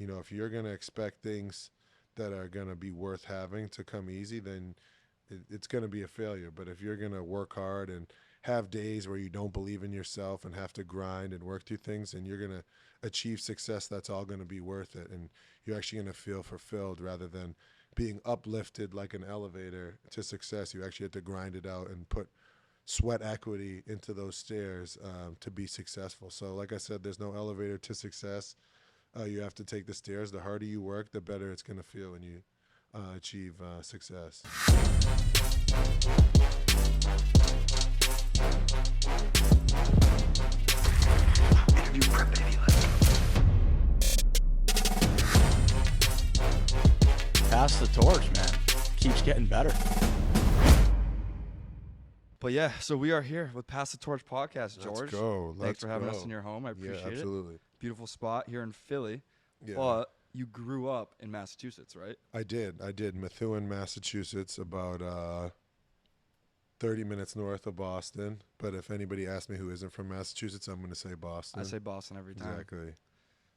if you're going to expect things that are going to be worth having to come easy, then it's going to be a failure. But if you're going to work hard and have days where you don't believe in yourself and have to grind and work through things, and you're going to achieve success, that's all going to be worth it. And you're actually going to feel fulfilled rather than being uplifted like an elevator to success. You actually have to grind it out and put sweat equity into those stairs to be successful. So like I said, there's no elevator to success. You have to take the stairs. The harder you work, the better it's going to feel when you achieve success. Interview prep, baby. Let's go. Pass the torch, man. Keeps getting better. But yeah, so we are here with Pass the Torch podcast, George. Let's go. Thanks for having us in your home. I appreciate Yeah, absolutely. it. Beautiful spot here in Philly. Yeah. But you grew up in Massachusetts, right? I did. Methuen, Massachusetts, about 30 minutes north of Boston. But if anybody asks me who isn't from Massachusetts, I'm going to say Boston. I say Boston every time. Exactly.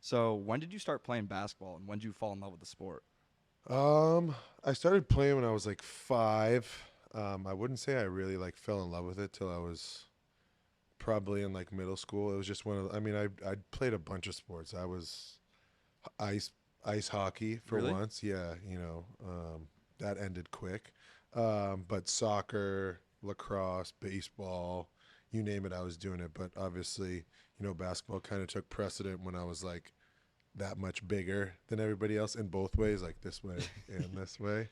So when did you start playing basketball, and when did you fall in love with the sport? I started playing when I was like 5. I wouldn't say I really fell in love with it till I was probably in middle school. It was just I played a bunch of sports. I was ice hockey for Really? once. Yeah, that ended quick. But soccer, lacrosse, baseball, you name it, I was doing it. But obviously, basketball kind of took precedent when I was that much bigger than everybody else in both ways, like this way and this way.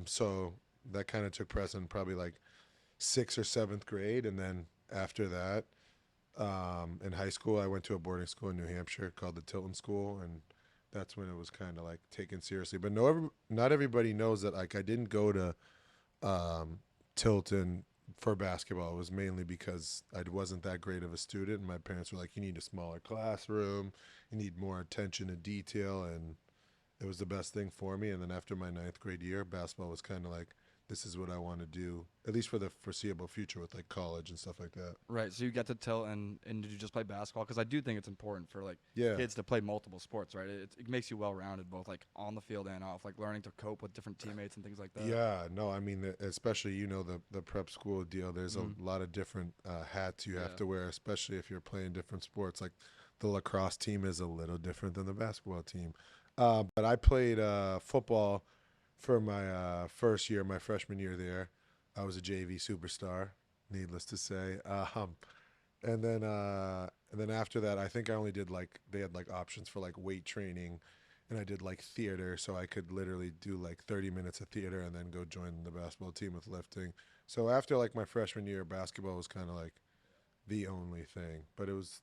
So that kind of took precedent probably 6th or 7th grade. And then after that, in high school, I went to a boarding school in New Hampshire called the Tilton School. And that's when it was kind of taken seriously. But not everybody knows that I didn't go to Tilton for basketball. It was mainly because I wasn't that great of a student. And my parents were like, you need a smaller classroom. You need more attention to detail. And it was the best thing for me. And then after my 9th grade year, basketball was kind of this is what I want to do, at least for the foreseeable future with college and stuff like that. Right. So you get to Tilton, and did you just play basketball? Because I do think it's important for Yeah. kids to play multiple sports, right? It makes you well-rounded, both on the field and off, learning to cope with different teammates and things like that. Yeah, no, I mean, especially, the prep school deal, there's a lot of different hats you have to wear, especially if you're playing different sports. The lacrosse team is a little different than the basketball team. But I played football for my first year, my freshman year there. I was a JV superstar, needless to say. And then after that, I think I only did they had options for weight training, and I did theater, so I could literally do 30 minutes of theater and then go join the basketball team with lifting. So after my freshman year, basketball was kind of the only thing, but it was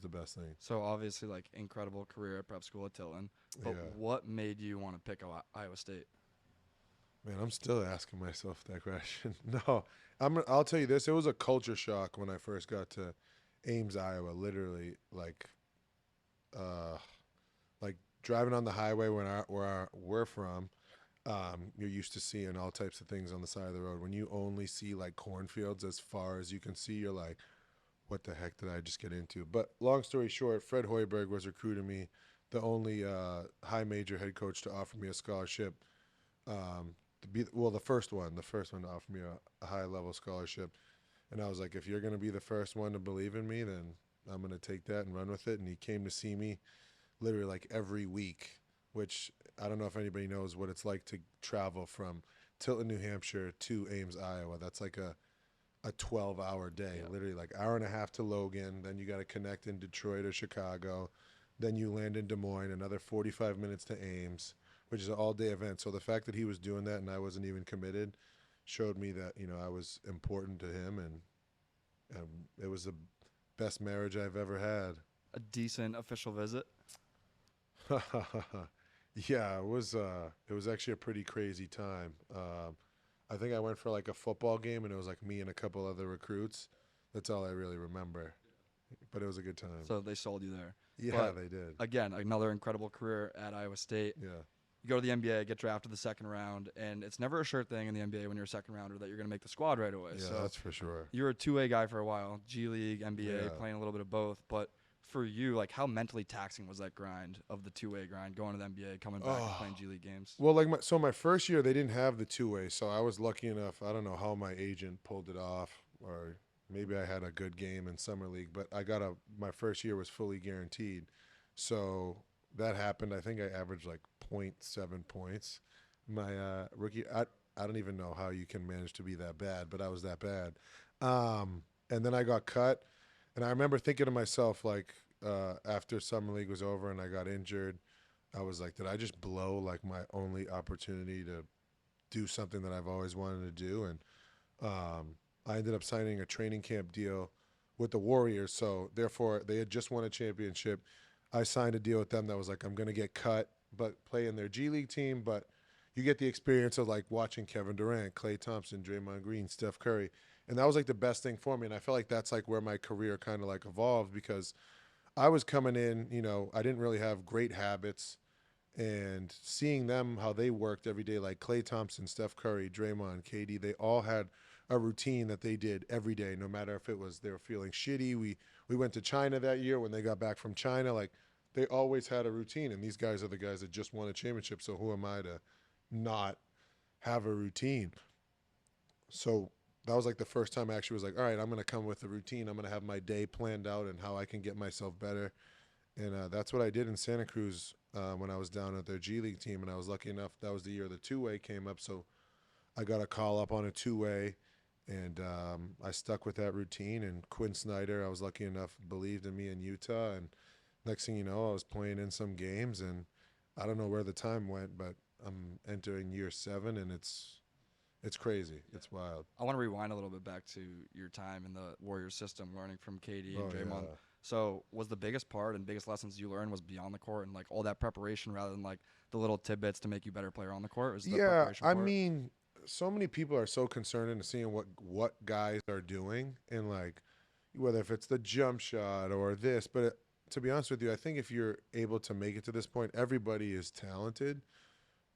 the best thing. So obviously, incredible career at prep school at Tilton. But Yeah. what made you want to pick Iowa State? Man, I'm still asking myself that question. No, I'll tell you this. It was a culture shock when I first got to Ames, Iowa. Literally, driving on the highway where we're from, you're used to seeing all types of things on the side of the road. When you only see cornfields as far as you can see, you're like, what the heck did I just get into? But long story short, Fred Hoiberg was recruiting me, the only high major head coach to offer me a scholarship. The first one to offer me a high level scholarship. And I was like, if you're going to be the first one to believe in me, then I'm going to take that and run with it. And he came to see me literally every week, which I don't know if anybody knows what it's like to travel from Tilton, New Hampshire to Ames, Iowa. That's a 12-hour day, literally hour and a half to Logan. Then you got to connect in Detroit or Chicago. Then you land in Des Moines, another 45 minutes to Ames, which is an all-day event. So the fact that he was doing that and I wasn't even committed showed me that, I was important to him, and it was the best marriage I've ever had. A decent official visit? Yeah, it was actually a pretty crazy time. I think I went for a football game, and it was me and a couple other recruits. That's all I really remember. But it was a good time. So they sold you there. Yeah, But they did. again, another incredible career at Iowa State. Yeah. You go to the NBA, get drafted the second round, and it's never a sure thing in the NBA when you're a second rounder that you're going to make the squad right away. Yeah, so that's for sure. you were a two-way guy for a while, G League, NBA, Yeah. playing a little bit of both. But for you, like, how mentally taxing was that grind of the two-way grind, going to the NBA, coming back and playing G League games? Well, like my first year, they didn't have the two-way, so I was lucky enough. I don't know how my agent pulled it off, or maybe I had a good game in summer league, but my first year was fully guaranteed, so that happened. I think I averaged like .7 points. My rookie, I don't even know how you can manage to be that bad, but I was that bad. And then I got cut, and I remember thinking to myself, like, after summer league was over and I got injured, I was like, did I just blow like my only opportunity to do something that I've always wanted to do? And I ended up signing a training camp deal with the Warriors. So therefore, they had just won a championship. I signed a deal with them that was like, I'm going to get cut, but play in their G League team. But you get the experience of like watching Kevin Durant, Klay Thompson, Draymond Green, Steph Curry. And that was like the best thing for me. And I felt like that's like where my career kind of like evolved, because I was coming in, I didn't really have great habits, and seeing them, how they worked every day, like Klay Thompson, Steph Curry, Draymond, KD, they all had a routine that they did every day, no matter if it was they were feeling shitty. We went to China that year. When they got back from China, like, they always had a routine, and these guys are the guys that just won a championship, so who am I to not have a routine? So that was like the first time I actually was like, all right, I'm going to come with a routine. I'm going to have my day planned out and how I can get myself better. And that's what I did in Santa Cruz when I was down at their G League team. And I was lucky enough, that was the year the two-way came up. So I got a call up on a two-way, and I stuck with that routine. And Quinn Snyder, I was lucky enough, believed in me in Utah. And next thing you know, I was playing in some games. And I don't know where the time went, but I'm entering year 7, and it's crazy. It's wild. I want to rewind a little bit back to your time in the Warriors system, learning from KD and Oh, Draymond. yeah. So was the biggest part and biggest lessons you learned was beyond the court and like all that preparation rather than like the little tidbits to make you a better player on the court? Was the Yeah, preparation I part? mean, so many people are so concerned in seeing what guys are doing, and like whether if it's the jump shot or this. But to be honest with you, I think if you're able to make it to this point, everybody is talented,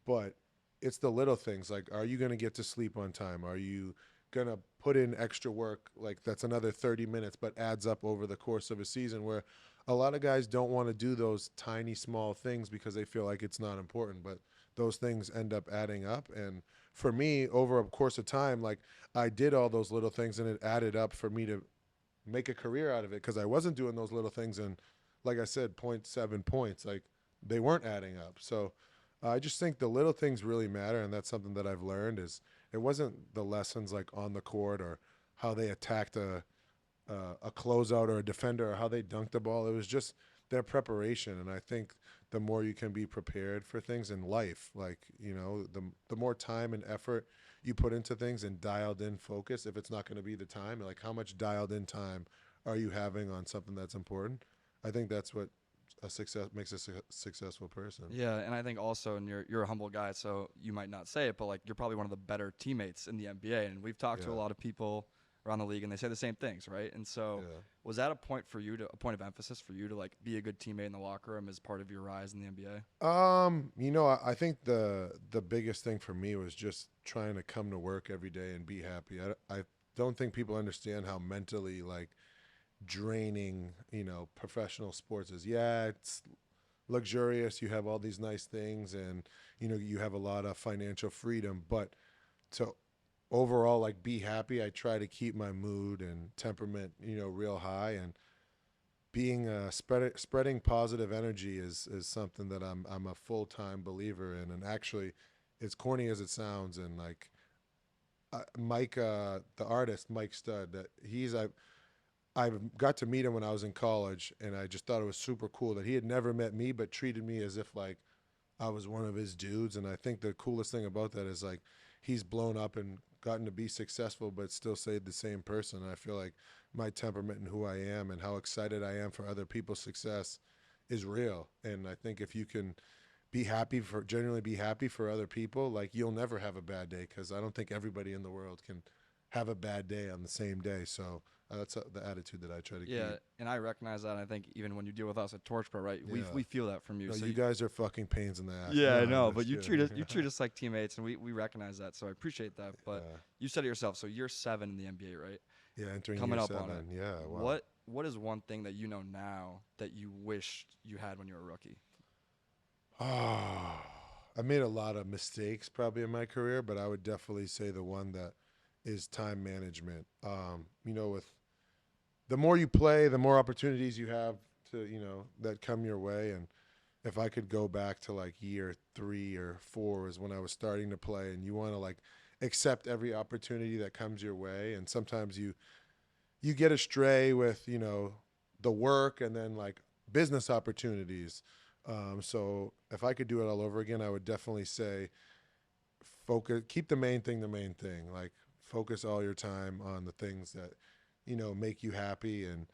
but it's the little things. Like, are you going to get to sleep on time? Are you going to put in extra work? Like, that's another 30 minutes, but adds up over the course of a season, where a lot of guys don't want to do those tiny, small things because they feel like it's not important, but those things end up adding up. And for me, over a course of time, like, I did all those little things, and it added up for me to make a career out of it, because I wasn't doing those little things. And like I said, .7 points, like, they weren't adding up. So I just think the little things really matter, and that's something that I've learned. Is it wasn't the lessons like on the court or how they attacked a closeout or a defender or how they dunked the ball. It was just their preparation, and I think the more you can be prepared for things in life, like, the more time and effort you put into things and dialed in focus. If it's not going to be the time, like, how much dialed in time are you having on something that's important? I think that's what makes a successful person. Yeah, and I think also, and you're a humble guy, so you might not say it, but like you're probably one of the better teammates in the NBA. And we've talked to a Yeah. lot of people around the league, and they say the same things, right? And so, Yeah. was that a point of emphasis for you to like be a good teammate in the locker room as part of your rise in the NBA? I think the biggest thing for me was just trying to come to work every day and be happy. I don't think people understand how mentally, like, draining, professional sports is. Yeah, it's luxurious. You have all these nice things, and, you have a lot of financial freedom, but to overall, like, be happy, I try to keep my mood and temperament, real high. And being spreading positive energy is something that I'm a full-time believer in. And actually, as corny as it sounds, and like, Mike, the artist Mike Stud, that I got to meet him when I was in college, and I just thought it was super cool that he had never met me but treated me as if like I was one of his dudes. And I think the coolest thing about that is, like, he's blown up and gotten to be successful but still stayed the same person. And I feel like my temperament and who I am and how excited I am for other people's success is real. And I think if you can genuinely be happy for other people, like, you'll never have a bad day, because I don't think everybody in the world can have a bad day on the same day. So that's the attitude that I try to keep. Yeah, and I recognize that. And I think even when you deal with us at Torch Pro, right, Yeah. we feel that from you. No, So you guys are fucking pains in the ass. yeah, I No, know, I'm but just you kidding. treat us like teammates, and we recognize that. So I appreciate that. But Yeah. you said it yourself. So you're 7 in the NBA, right? Yeah, entering Coming year up on 7. it. Yeah, wow. What what is one thing that you know now that you wished you had when you were a rookie? Oh, I made a lot of mistakes probably in my career, but I would definitely say the one that is time management. With the more you play, the more opportunities you have to, that come your way. And if I could go back to like year 3 or 4 is when I was starting to play, and you want to like accept every opportunity that comes your way. And sometimes you get astray with, the work and then like business opportunities. So if I could do it all over again, I would definitely say focus, keep the main thing. Like focus all your time on the things that, make you happy. And,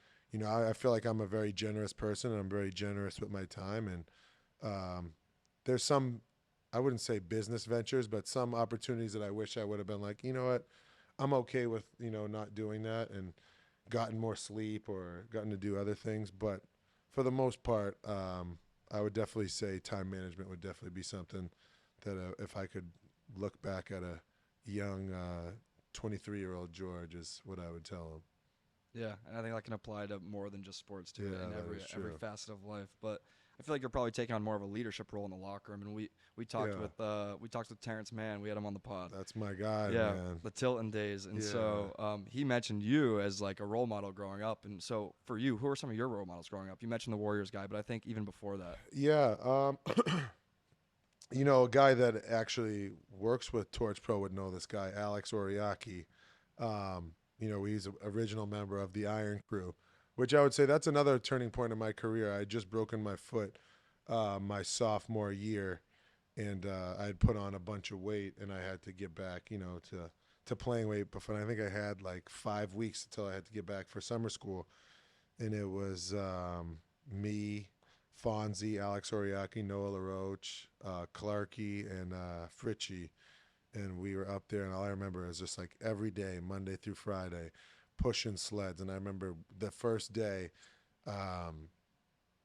I feel like I'm a very generous person, and I'm very generous with my time. And there's some, I wouldn't say business ventures, but some opportunities that I wish I would have been like, you know what, I'm okay with, not doing that, and gotten more sleep or gotten to do other things. But for the most part, I would definitely say time management would definitely be something that if I could look back at a young 23-year-old George is what I would tell him. Yeah, and I think that can apply to more than just sports too, Yeah, in that every is every true. facet of life. But I feel like you're probably taking on more of a leadership role in the locker room. And Yeah, we talked with Terrence Mann. We had him on the pod. that's my guy, Yeah, man. the Tilton days, and Yeah, so he mentioned you as like a role model growing up. And so for you, who are some of your role models growing up? You mentioned the Warriors guy, but I think even before that. yeah. A guy that actually works with Torch Pro would know this guy, Alex Oriaki. He's an original member of the Iron Crew, which I would say that's another turning point in my career. I had just broken my foot my sophomore year, and I had put on a bunch of weight, and I had to get back, to playing weight. Before I think I had like 5 weeks until I had to get back for summer school, and it was me, Fonzie, Alex Oriaki, Noah LaRoche, Clarkey, and Fritchie. And we were up there, and all I remember is just like every day, Monday through Friday, pushing sleds. And I remember the first day, um,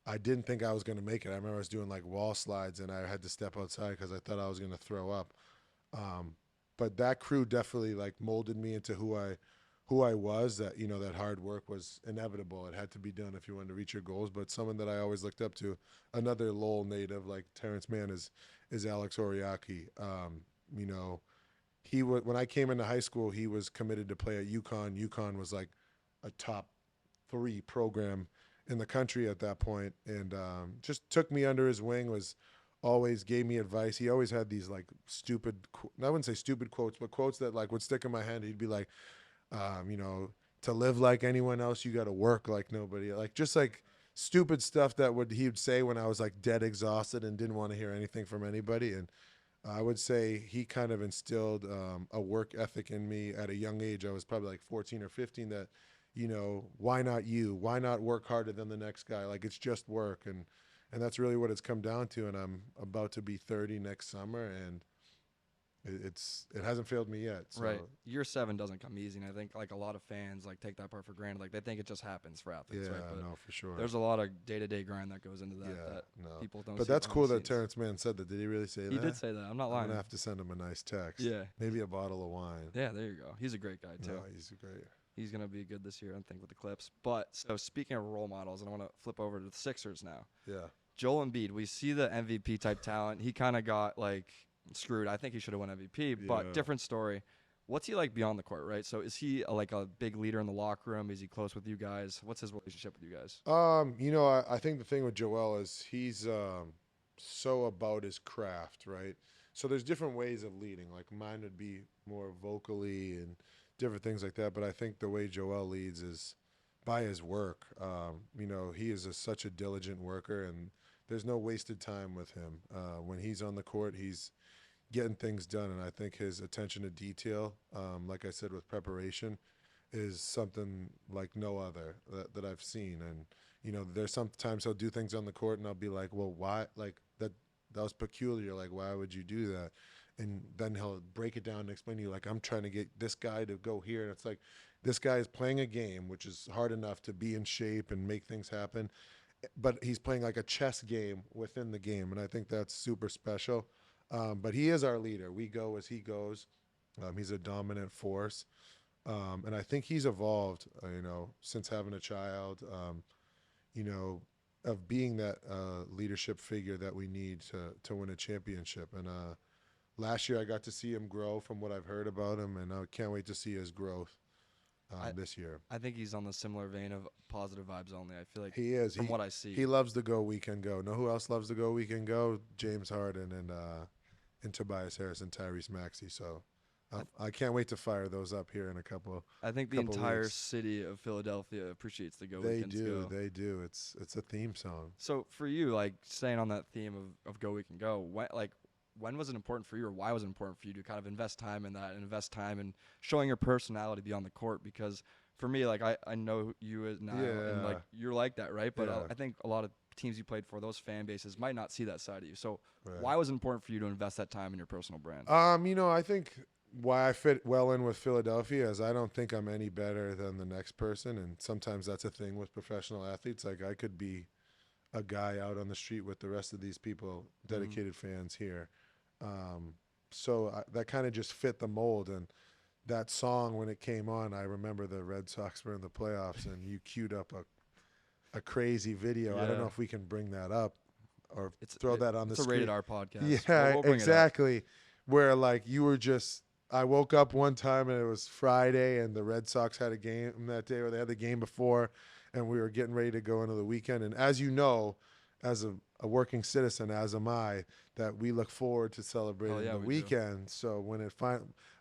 I didn't think I was going to make it. I remember I was doing like wall slides, and I had to step outside because I thought I was going to throw up. Um, but that crew definitely like molded me into who I was. That that hard work was inevitable. It had to be done if you wanted to reach your goals. But someone that I always looked up to, another Lowell native like Terrence Mann is Alex Oriaki. You know, he was when I came into high school, he was committed to play at UConn. UConn was like a top 3 program in the country at that point, and just took me under his wing. Was always gave me advice. He always had these like stupid, I wouldn't say stupid quotes, but quotes that like would stick in my head. He'd be like, um, you know, to live like anyone else, you got to work like nobody. Like just like stupid stuff that he would say when I was like dead exhausted and didn't want to hear anything from anybody. And I would say he kind of instilled a work ethic in me at a young age. I was probably like 14 or 15. That why not you? Why not work harder than the next guy? Like it's just work, and that's really what it's come down to. And I'm about to be 30 next summer, and it hasn't failed me yet. So Right. Year 7 doesn't come easy, and I think like a lot of fans like take that part for granted. Like they think it just happens for athletes, yeah, right? But no, for sure. there's a lot of day-to-day grind that goes into that Yeah, that no. people don't But see that's behind cool the that scenes. Terrence Mann said that. Did he really say He that? did say that. I'm not I'm lying. gonna have to send him a nice text. Yeah. Maybe a bottle of wine. Yeah, there you go. He's a great guy too. No, he's great. He's gonna be good this year, I think, with the Clips. But so speaking of role models, and I want to flip over to the Sixers now. Yeah. Joel Embiid, we see the MVP type talent. He kind of got like screwed. I think he should have won MVP, but Yeah. different story. What's he like beyond the court, right? So is he like a big leader in the locker room? Is he close with you guys? What's his relationship with you guys? I think the thing with Joel is he's so about his craft, right? So there's different ways of leading. Like mine would be more vocally and different things like that. But I think the way Joel leads is by his work. He is such a diligent worker, and there's no wasted time with him. When he's on the court, he's getting things done, and I think his attention to detail, like I said, with preparation, is something like no other that I've seen. And there's sometimes he'll do things on the court, and I'll be like, well, why? Like that was peculiar. Like, why would you do that? And then he'll break it down and explain to you, like, I'm trying to get this guy to go here, and it's like this guy is playing a game, which is hard enough to be in shape and make things happen, but he's playing like a chess game within the game, and I think that's super special. But he is our leader. We go as he goes. He's a dominant force. And I think he's evolved, since having a child, you know, of being that leadership figure that we need to win a championship. And last year I got to see him grow from what I've heard about him, and I can't wait to see his growth I this year. I think he's on the similar vein of positive vibes only. I feel like He is. from He what I see. he loves to go weekend go. Know who else loves to go weekend go? James Harden and Tobias Harris and Tyrese Maxey. So I can't wait to fire those up here in a couple. I think the couple entire weeks. city of Philadelphia appreciates the Go They Weekends do. Go. They do. It's a theme song. So for you, like staying on that theme of Go Weekend Go, when was it important for you, or why was it important for you to kind of invest time in that and invest time in showing your personality beyond the court? Because for me, like I know you as now, and like you're like that, right? But Yeah. I think a lot of teams you played for, those fan bases might not see that side of you. So Right. why was it important for you to invest that time in your personal brand? I think why I fit well in with Philadelphia is I don't think I'm any better than the next person, and sometimes that's a thing with professional athletes. Like I could be a guy out on the street with the rest of these people, dedicated fans here. That kind of just fit the mold. And that song, when it came on, I remember the Red Sox were in the playoffs, and you queued up a crazy video. I don't Yeah. know if we can bring that up or It's throw that on the it's a screen. rated R podcast. Yeah, We'll bring exactly. Where like you were just, I woke up one time and it was Friday, and the Red Sox had a game that day, or they had the game before, and we were getting ready to go into the weekend. And as you know, as a working citizen, as am I, that we look forward to celebrating yeah, the we do. weekend. So when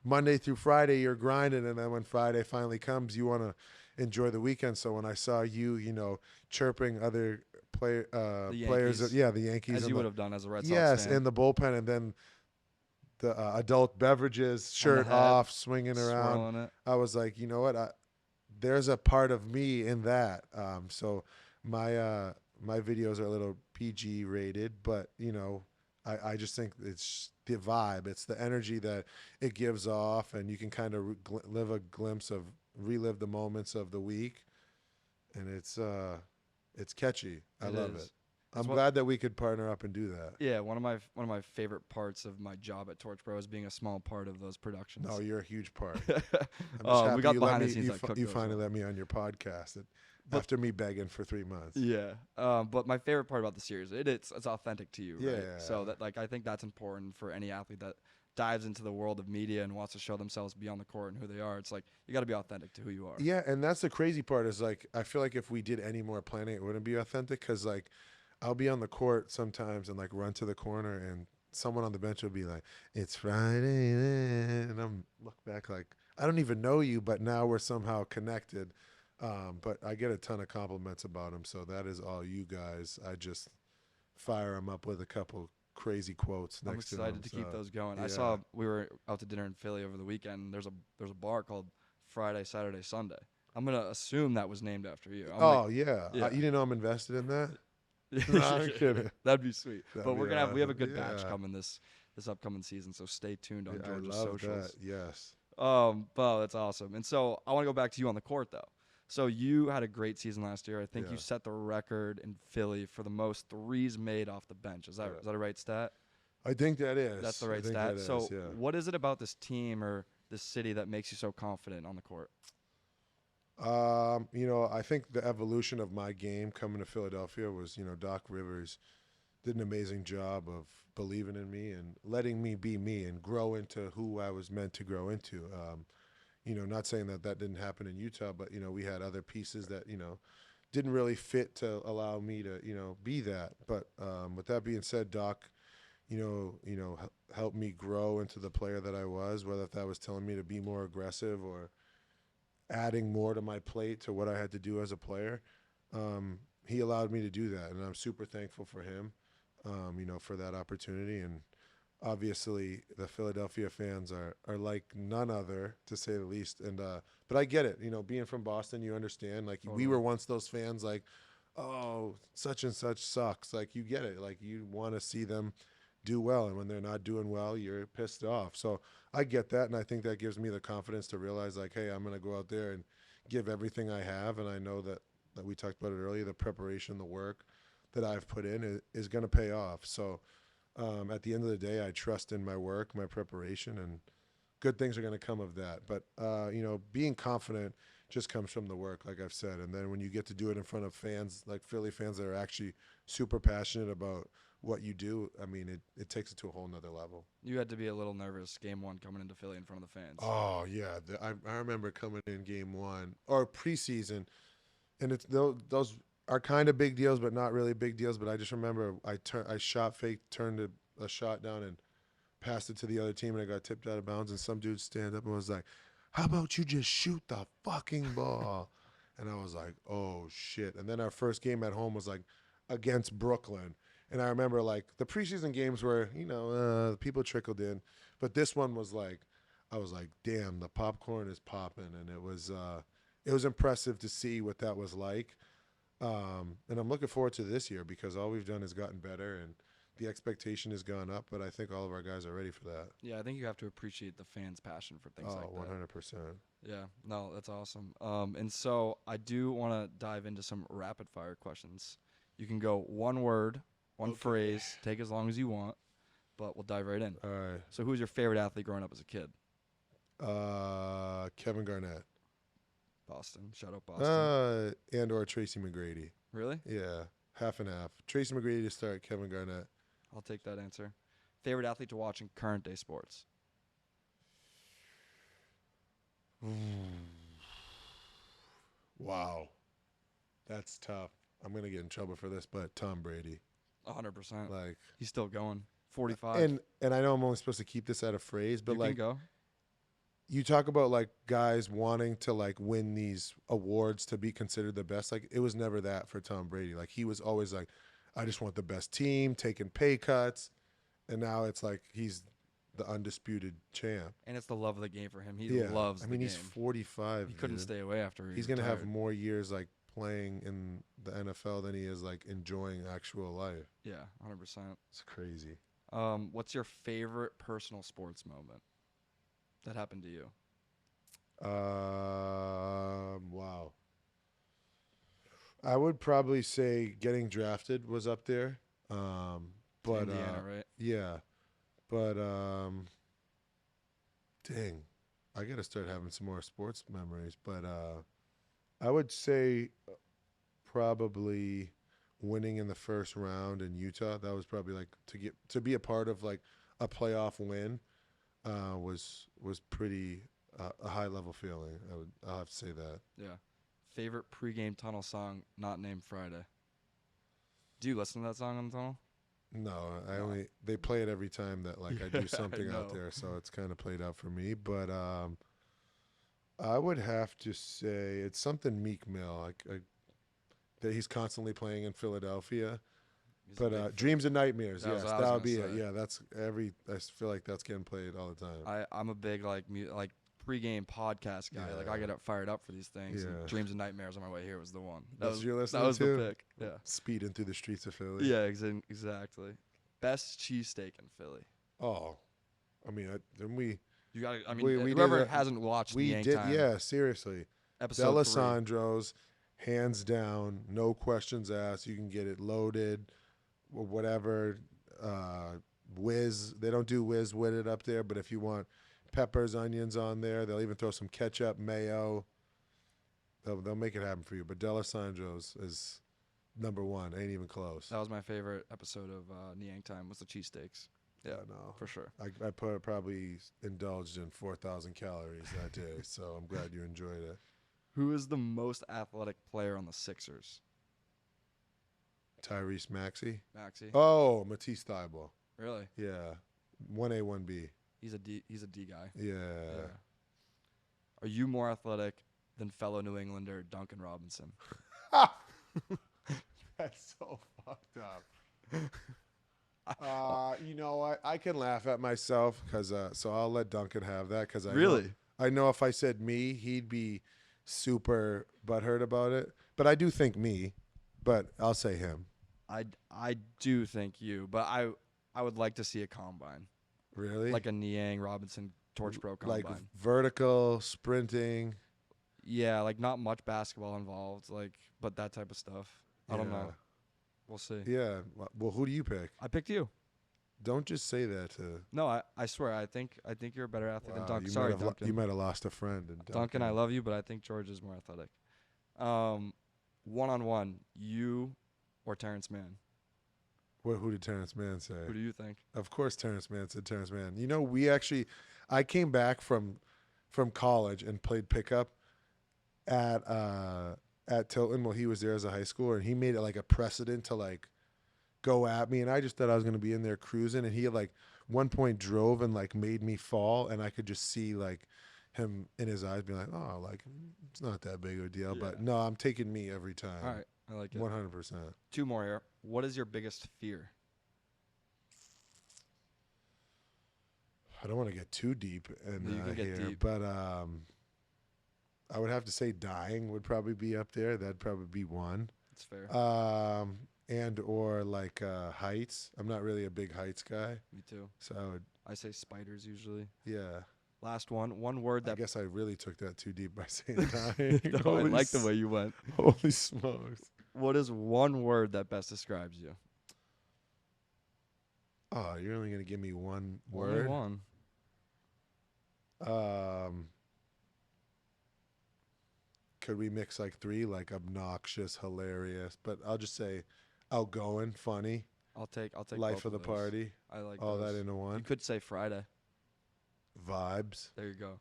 Monday through Friday, you're grinding, and then when Friday finally comes, you want to enjoy the weekend. So when I saw you, chirping other players, Yankees. yeah, the Yankees, As and you the- would have done as a Red Sox yes, fan. in the bullpen, and then the adult beverages, shirt head, off, swinging around. swirling it. I was like, you know what? There's a part of me in that. So my videos are a little PG rated, but I just think it's the vibe, it's the energy that it gives off, and you can kind of relive the moments of the week, and it's catchy. I love is. it. I'm what- glad that we could partner up and do that. Yeah, one of my favorite parts of my job at Torch Pro is being a small part of those productions. No, you're a huge part. I'm just We happy got you behind let the me. scenes You, that fi- cooked you those finally up. let me on your podcast But- after me begging for 3 months. Yeah, but my favorite part about the series, it's authentic to you, right? Yeah. So that I think that's important for any athlete that dives into the world of media and wants to show themselves beyond the court and who they are. It's like you got to be authentic to who you are. Yeah, and that's the crazy part is like I feel like if we did any more planning, it wouldn't be authentic because like I'll be on the court sometimes and like run to the corner and someone on the bench will be like, "It's Friday," and I'm look back like I don't even know you, but now we're somehow connected. But I get a ton of compliments about him, so that is all you guys. I just fire him up with a couple crazy quotes I'm next to excited him. to keep so, those going. I yeah. saw we were out to dinner in Philly over the weekend. There's a bar called Friday, Saturday, Sunday. I'm gonna assume that was named after you. I'm Oh like, yeah. yeah. You didn't know I'm invested in that? No, I'm kidding. That'd be sweet. That'd But be we have a awesome. good batch Yeah. coming this upcoming season, so stay tuned on Yeah, I Georgia's love socials. that. Yes. Well, that's awesome. And so I want to go back to you on the court though. So you had a great season last year. I think you Yeah. set the record in Philly for the most threes made off the bench. Is that Yeah. is that a right stat? I think that is. That's the I right think stat. that So is, yeah. what is it about this team or this city that makes you so confident on the court? I think the evolution of my game coming to Philadelphia was, Doc Rivers did an amazing job of believing in me and letting me be me and grow into who I was meant to grow into. Not saying that didn't happen in Utah, but, we had other pieces that, didn't really fit to allow me to, be that. But with that being said, Doc, helped me grow into the player that I was, whether that was telling me to be more aggressive or adding more to my plate to what I had to do as a player. He allowed me to do that, and I'm super thankful for him, for that opportunity. And obviously, the Philadelphia fans are like none other, to say the least. And but I get it. Being from Boston, you understand. Like we were once those fans, like, oh, such and such sucks. Like you get it. Like you want to see them do well, and when they're not doing well, you're pissed off. So I get that, and I think that gives me the confidence to realize, like, hey, I'm going to go out there and give everything I have, and I know that we talked about it earlier, the preparation, the work that I've put in is going to pay off. So at the end of the day, I trust in my work, my preparation, and good things are going to come of that. But being confident just comes from the work, like I've said. And then when you get to do it in front of fans, like Philly fans that are actually super passionate about what you do, I mean, it takes it to a whole nother level. You had to be a little nervous game one coming into Philly in front of the fans. Oh yeah, I remember coming in game one or preseason, and it's those are kind of big deals, but not really big deals. But I just remember I shot fake, turned a shot down, and passed it to the other team, and I got tipped out of bounds. And some dude stand up and was like, "How about you just shoot the fucking ball?" And I was like, "Oh shit!" And then our first game at home was like against Brooklyn. And I remember like the preseason games where people trickled in, but this one was like, I was like, damn, the popcorn is popping, and it was impressive to see what that was like. And I'm looking forward to this year because all we've done has gotten better, and the expectation has gone up. But I think all of our guys are ready for that. Yeah, I think you have to appreciate the fans' passion for things like that. 100%. Yeah, no, that's awesome. And so I do want to dive into some rapid fire questions. You can go one word, one phrase, take as long as you want, but we'll dive right in. All right. So who was your favorite athlete growing up as a kid? Kevin Garnett. Boston. Shout out Boston. And or Tracy McGrady. Really? Yeah, half and half. Tracy McGrady to start, Kevin Garnett. I'll take that answer. Favorite athlete to watch in current day sports? Wow. That's tough. I'm going to get in trouble for this, but Tom Brady. 100%. Like, he's still going. 45. and I know I'm only supposed to keep this at a phrase, but you like can go. you talk about like guys wanting to like win these awards to be considered the best. Like it was never that for Tom Brady. Like he was always like, I just want the best team, taking pay cuts, and now it's like he's the undisputed champ. And it's the love of the game for him. He Yeah. loves the game. He's 45. He couldn't dude. stay away after He's going to have more years like playing in the NFL than he is like enjoying actual life. Yeah, 100%. It's crazy. What's your favorite personal sports moment that happened to you? Wow. I would probably say getting drafted was up there. But Indiana, right? yeah. But dang, I gotta start having some more sports memories. But I would say probably winning in the first round in Utah. That was probably like to be a part of like a playoff win was pretty a high level feeling. I'll have to say that. Yeah. Favorite pregame tunnel song not named Friday? Do you listen to that song on the tunnel? No, they play it every time that like I do something out there, so it's kind of played out for me. But I would have to say it's something Meek Mill, that he's constantly playing in Philadelphia. But Dreams and Nightmares, yes, that would be it. Yeah, I feel like that's getting played all the time. I'm a big like pregame podcast guy. Yeah. Like I get fired up for these things. Yeah. And Dreams and Nightmares on my way here was the one. That's your listening That was to? the pick. Yeah. Speeding through the streets of Philly. Yeah, exactly. Best cheesesteak in Philly. Oh, I mean, we You got. I mean, we whoever did hasn't watched we Niang did Time, yeah, seriously. episode 3. D'Alessandro's, hands down, no questions asked. You can get it loaded, or whatever. Whiz, they don't do whiz with it up there, but if you want peppers, onions on there, they'll even throw some ketchup, mayo. They'll make it happen for you. But D'Alessandro's is number one. Ain't even close. That was my favorite episode of Niang Time was the cheesesteaks. Yeah, no, for sure. I probably indulged in 4,000 calories that day, so I'm glad you enjoyed it. Who is the most athletic player on the Sixers? Tyrese Maxey. Maxey. Oh, Matisse Thybulle. Really? Yeah, 1A, 1B. He's a D guy. Yeah. Are you more athletic than fellow New Englander Duncan Robinson? That's so fucked up. You know what? I can laugh at myself because so I'll let Duncan have that because I know if I said me, he'd be super butthurt about it. But I do think me, but I'll say him. I do think you, but I would like to see a combine. Really? Like a Niang Robinson Torch Pro combine. Like vertical sprinting. Yeah, like not much basketball involved, but that type of stuff. I don't know. We'll see. Yeah. Well, who do you pick? I picked you. Don't just say that to. No, I swear, I think you're a better athlete than Wow, Duncan. Sorry, Duncan. you might have lost a friend. And Duncan, I love you, but I think George is more athletic. One-on-one, you or Terrence Mann? Who did Terrence Mann say? Who do you think? Of course, Terrence Mann said Terrence Mann. You know, I came back from college and played pickup at Tilton while he was there as a high schooler, and he made it like a precedent to like go at me, and I just thought I was gonna be in there cruising, and he had like one point drove and like made me fall, and I could just see like him in his eyes being like, oh, like it's not that big of a deal, but no, I'm taking me every time. All right, I like it. 100%. 2 more here. What is your biggest fear? I don't want to get too deep in You can get here, deep. but I would have to say dying would probably be up there. That'd probably be one. That's fair. And or like heights. I'm not really a big heights guy, Me too. so I say spiders usually. yeah. Last one. One word I that. guess I really took that too deep by saying dying. No, I Holy like the way you went. Holy smokes! What is one word that best describes you? Oh, you're only gonna give me one Only word. one. Could we mix like 3, like obnoxious, hilarious? But I'll just say outgoing, funny, I'll take. life both of the those. party, I like all those. that into You one. could say Friday. Vibes. There you go.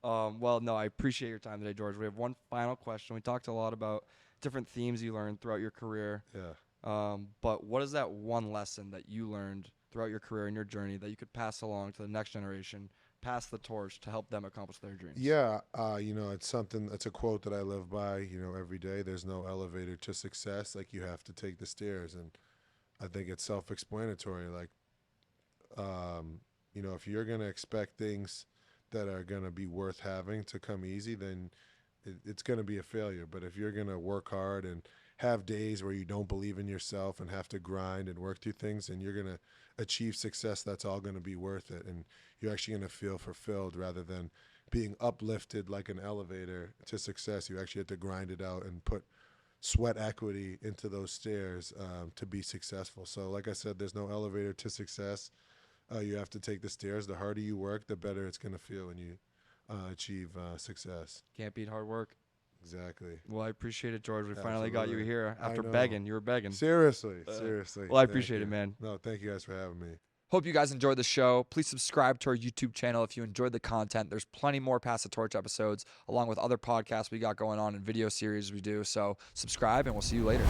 Well, no, I appreciate your time today, George. We have one final question. We talked a lot about different themes you learned throughout your career. Yeah. But what is that one lesson that you learned throughout your career and your journey that you could pass along to the next generation, pass the torch to help them accomplish their dreams? Yeah, you know, it's a quote that I live by, you know, every day. There's no elevator to success. Like, you have to take the stairs. And I think it's self-explanatory. Like, you know, if you're going to expect things that are going to be worth having to come easy, then it's going to be a failure. But if you're going to work hard and have days where you don't believe in yourself and have to grind and work through things, and you're going to achieve success, that's all going to be worth it. And you're actually going to feel fulfilled rather than being uplifted like an elevator to success. You actually have to grind it out and put sweat equity into those stairs to be successful. So like I said, there's no elevator to success. You have to take the stairs. The harder you work, the better it's going to feel when you achieve success. Can't beat hard work. Exactly. Well, I appreciate it, George. We finally got you Absolutely. here I after know. begging. You were begging. Seriously. Seriously. Well, I Thank appreciate you. it, man. No, thank you guys for having me. Hope you guys enjoyed the show. Please subscribe to our YouTube channel if you enjoyed the content. There's plenty more Pass the Torch episodes, along with other podcasts we got going on and video series we do. So subscribe, and we'll see you later.